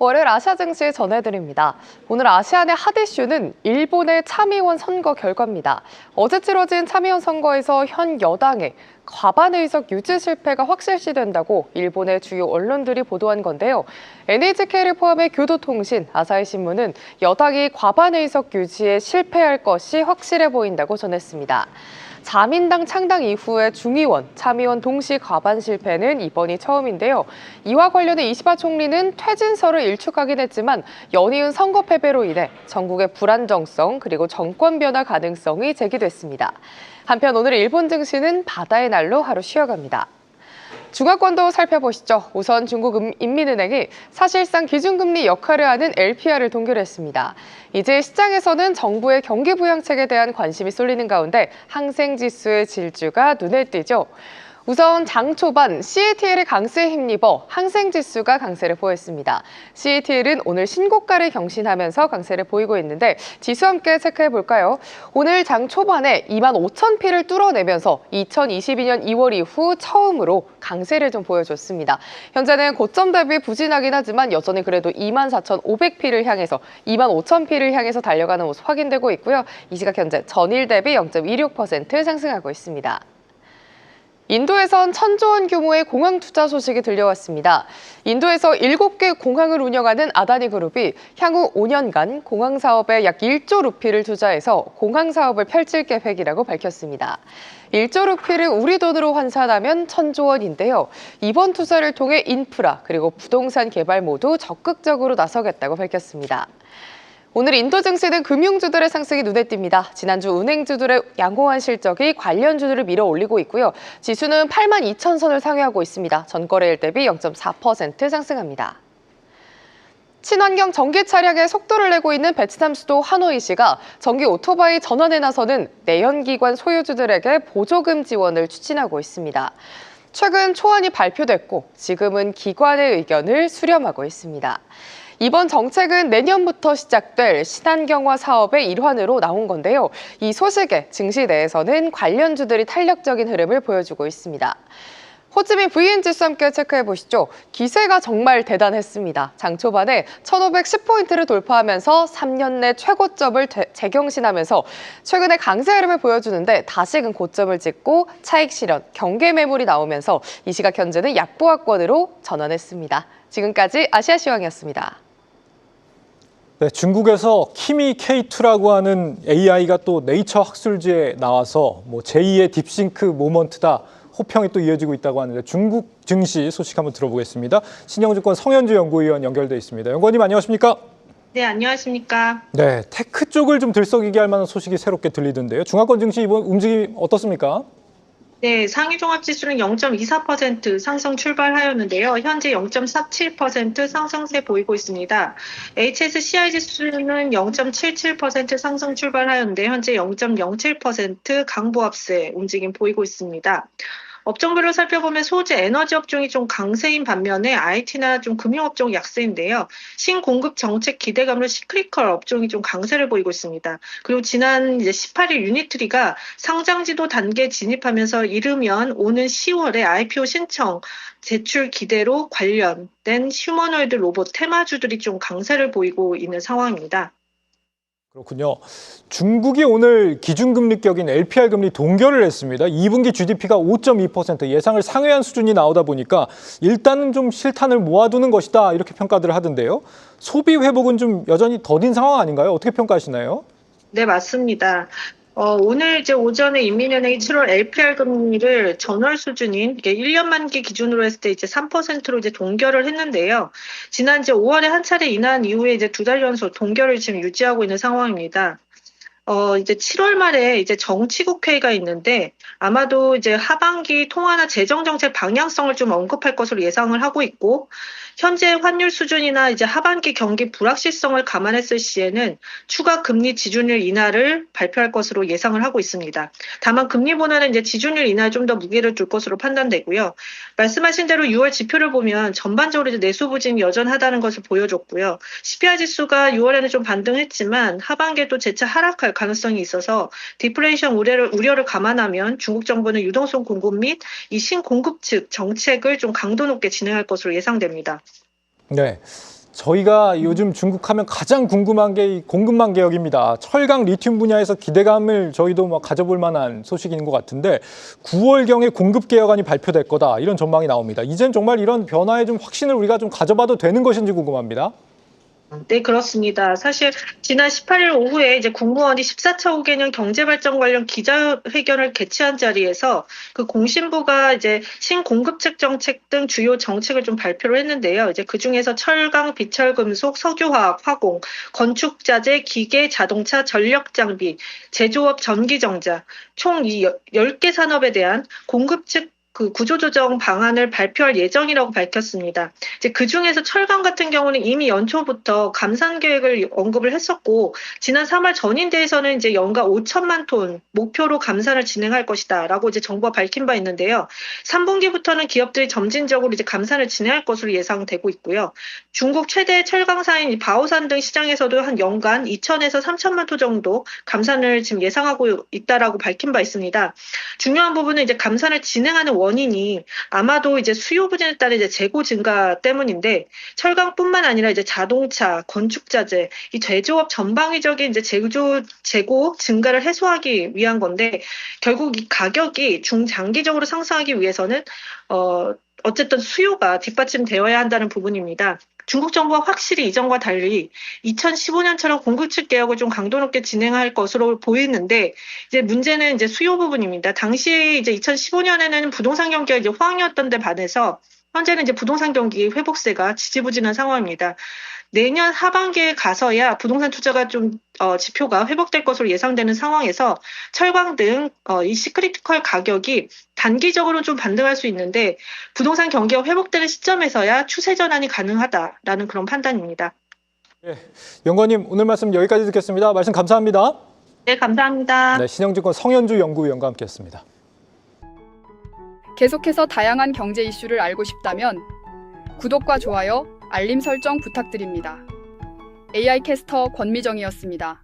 월요일 아시아 증시 전해드립니다. 오늘 아시안의 핫 이슈는 일본의 참의원 선거 결과입니다. 어제 치러진 참의원 선거에서 현 여당의 과반 의석 유지 실패가 확실시된다고 일본의 주요 언론들이 보도한 건데요. NHK를 포함해 교도통신, 아사히신문은 여당이 과반 의석 유지에 실패할 것이 확실해 보인다고 전했습니다. 자민당 창당 이후에 중의원, 참의원 동시 과반 실패는 이번이 처음인데요. 이와 관련해 이시바 총리는 퇴진서를 일축하긴 했지만 연이은 선거 패배로 인해 전국의 불안정성 그리고 정권 변화 가능성이 제기됐습니다. 한편 오늘 일본 증시는 바다의 날로 하루 쉬어갑니다. 중화권도 살펴보시죠. 우선 중국 인민은행이 사실상 기준금리 역할을 하는 LPR을 동결했습니다. 이제 시장에서는 정부의 경기 부양책에 대한 관심이 쏠리는 가운데 항생지수의 질주가 눈에 띄죠. 우선 장 초반 CATL의 강세에 힘입어 항생지수가 강세를 보였습니다. CATL은 오늘 신고가를 경신하면서 강세를 보이고 있는데 지수 함께 체크해 볼까요? 오늘 장 초반에 25,000피를 뚫어내면서 2022년 2월 이후 처음으로 강세를 좀 보여줬습니다. 현재는 고점 대비 부진하긴 하지만 여전히 그래도 24,500피를 향해서 25,000피를 향해서 달려가는 모습 확인되고 있고요. 이 시각 현재 전일 대비 0.26% 상승하고 있습니다. 인도에선 1,000조 원 규모의 공항 투자 소식이 들려왔습니다. 인도에서 7개 공항을 운영하는 아다니 그룹이 향후 5년간 공항 사업에 약 1조 루피를 투자해서 공항 사업을 펼칠 계획이라고 밝혔습니다. 1조 루피를 우리 돈으로 환산하면 1,000조 원인데요. 이번 투자를 통해 인프라 그리고 부동산 개발 모두 적극적으로 나서겠다고 밝혔습니다. 오늘 인도 증시는 금융주들의 상승이 눈에 띕니다. 지난주 은행주들의 양호한 실적이 관련주들을 밀어올리고 있고요. 지수는 82,000선을 상회하고 있습니다. 전거래일 대비 0.4% 상승합니다. 친환경 전기 차량에 속도를 내고 있는 베트남 수도 하노이시가 전기 오토바이 전환에 나서는 내연기관 소유주들에게 보조금 지원을 추진하고 있습니다. 최근 초안이 발표됐고 지금은 기관의 의견을 수렴하고 있습니다. 이번 정책은 내년부터 시작될 친환경화 사업의 일환으로 나온 건데요. 이 소식에 증시 내에서는 관련주들이 탄력적인 흐름을 보여주고 있습니다. 호치민 VN-지수 함께 체크해 보시죠. 기세가 정말 대단했습니다. 장 초반에 1,510포인트를 돌파하면서 3년 내 최고점을 재경신하면서 최근에 강세 흐름을 보여주는데 다시금 고점을 찍고 차익 실현, 경계 매물이 나오면서 이 시각 현재는 약보합권으로 전환했습니다. 지금까지 아시아시황이었습니다. 네, 중국에서 키미 K2라고 하는 AI가 또 네이처 학술지에 나와서 제2의 딥싱크 모먼트다 호평이 또 이어지고 있다고 하는데 중국 증시 소식 한번 들어보겠습니다. 신영증권 성현주 연구위원 연결돼 있습니다. 연구원님 안녕하십니까? 네, 안녕하십니까? 네, 테크 쪽을 좀 들썩이게 할 만한 소식이 새롭게 들리던데요. 중화권 증시 이번 움직임 어떻습니까? 네, 상위 종합지수는 0.24% 상승 출발하였는데요. 현재 0.47% 상승세 보이고 있습니다. HSCI 지수는 0.77% 상승 출발하였는데 현재 0.07% 강보합세 움직임 보이고 있습니다. 업종별로 살펴보면 소재, 에너지 업종이 좀 강세인 반면에 IT나 좀 금융업종 약세인데요. 신공급 정책 기대감으로 시크리컬 업종이 좀 강세를 보이고 있습니다. 그리고 지난 18일 유니트리가 상장지도 단계 진입하면서 이르면 오는 10월에 IPO 신청 제출 기대로 관련된 휴머노이드 로봇 테마주들이 좀 강세를 보이고 있는 상황입니다. 그렇군요. 중국이 오늘 기준금리격인 LPR 금리 동결을 했습니다. 2분기 GDP가 5.2% 예상을 상회한 수준이 나오다 보니까 일단은 좀 실탄을 모아두는 것이다 이렇게 평가들을 하던데요. 소비 회복은 좀 여전히 더딘 상황 아닌가요? 어떻게 평가하시나요? 네, 맞습니다. 오늘 이제 오전에 인민은행이 7월 LPR 금리를 전월 수준인 1년 만기 기준으로 했을 때 이제 3%로 이제 동결을 했는데요. 지난 이제 5월에 한 차례 인하한 이후에 이제 2달 연속 동결을 지금 유지하고 있는 상황입니다. 이제 7월 말에 이제 정치국회가 있는데 아마도 이제 하반기 통화나 재정정책 방향성을 좀 언급할 것으로 예상을 하고 있고 현재 환율 수준이나 이제 하반기 경기 불확실성을 감안했을 시에는 추가 금리 지준율 인하를 발표할 것으로 예상을 하고 있습니다. 다만 금리보다는 이제 지준율 인하에 좀 더 무게를 둘 것으로 판단되고요. 말씀하신 대로 6월 지표를 보면 전반적으로 이제 내수 부진이 여전하다는 것을 보여줬고요. CPI 지수가 6월에는 좀 반등했지만 하반기에도 재차 하락할 가능성이 있어서 디플레이션 우려를 감안하면 중국 정부는 유동성 공급 및 이 신공급 측 정책을 좀 강도 높게 진행할 것으로 예상됩니다. 네. 저희가 요즘 중국하면 가장 궁금한 게 이 공급망 개혁입니다. 철강 리튬 분야에서 기대감을 저희도 뭐 가져볼 만한 소식인 것 같은데 9월경에 공급 개혁안이 발표될 거다 이런 전망이 나옵니다. 이젠 정말 이런 변화에 좀 확신을 우리가 좀 가져봐도 되는 것인지 궁금합니다. 네, 그렇습니다. 사실 지난 18일 오후에 이제 국무원이 14차 5개년 경제발전 관련 기자회견을 개최한 자리에서 그 공신부가 이제 신공급책 정책 등 주요 정책을 좀 발표를 했는데요. 이제 그 중에서 철강, 비철금속, 석유화학, 화공, 건축자재, 기계, 자동차, 전력장비, 제조업, 전기전자 총 이 10개 산업에 대한 공급책 그 구조조정 방안을 발표할 예정이라고 밝혔습니다. 이제 그 중에서 철강 같은 경우는 이미 연초부터 감산 계획을 언급을 했었고, 지난 3월 전인대에서는 이제 연간 5천만 톤 목표로 감산을 진행할 것이다라고 이제 정부가 밝힌 바 있는데요. 3분기부터는 기업들이 점진적으로 이제 감산을 진행할 것으로 예상되고 있고요. 중국 최대 철강사인 이 바오산 등 시장에서도 한 연간 2천에서 3천만 톤 정도 감산을 지금 예상하고 있다라고 밝힌 바 있습니다. 중요한 부분은 이제 감산을 진행하는 원인이 아마도 이제 수요 부진에 따른 이제 재고 증가 때문인데 철강뿐만 아니라 이제 자동차, 건축자재, 이 제조업 전방위적인 이제 재고 증가를 해소하기 위한 건데 결국 이 가격이 중장기적으로 상승하기 위해서는 어쨌든 수요가 뒷받침되어야 한다는 부분입니다. 중국 정부가 확실히 이전과 달리 2015년처럼 공급측 개혁을 좀 강도 높게 진행할 것으로 보이는데 이제 문제는 이제 수요 부분입니다. 당시 이제 2015년에는 부동산 경기가 이제 호황이었던 데 반해서 현재는 이제 부동산 경기 회복세가 지지부진한 상황입니다. 내년 하반기에 가서야 부동산 투자가 좀 지표가 회복될 것으로 예상되는 상황에서 철강 등 이 시크리티컬 가격이 단기적으로 좀 반등할 수 있는데 부동산 경기가 회복되는 시점에서야 추세 전환이 가능하다라는 그런 판단입니다. 네, 연구원님 오늘 말씀 여기까지 듣겠습니다. 말씀 감사합니다. 네, 감사합니다. 네, 신영증권 성현주 연구위원과 함께했습니다. 계속해서 다양한 경제 이슈를 알고 싶다면 구독과 좋아요, 알림 설정 부탁드립니다. AI 캐스터 권미정이었습니다.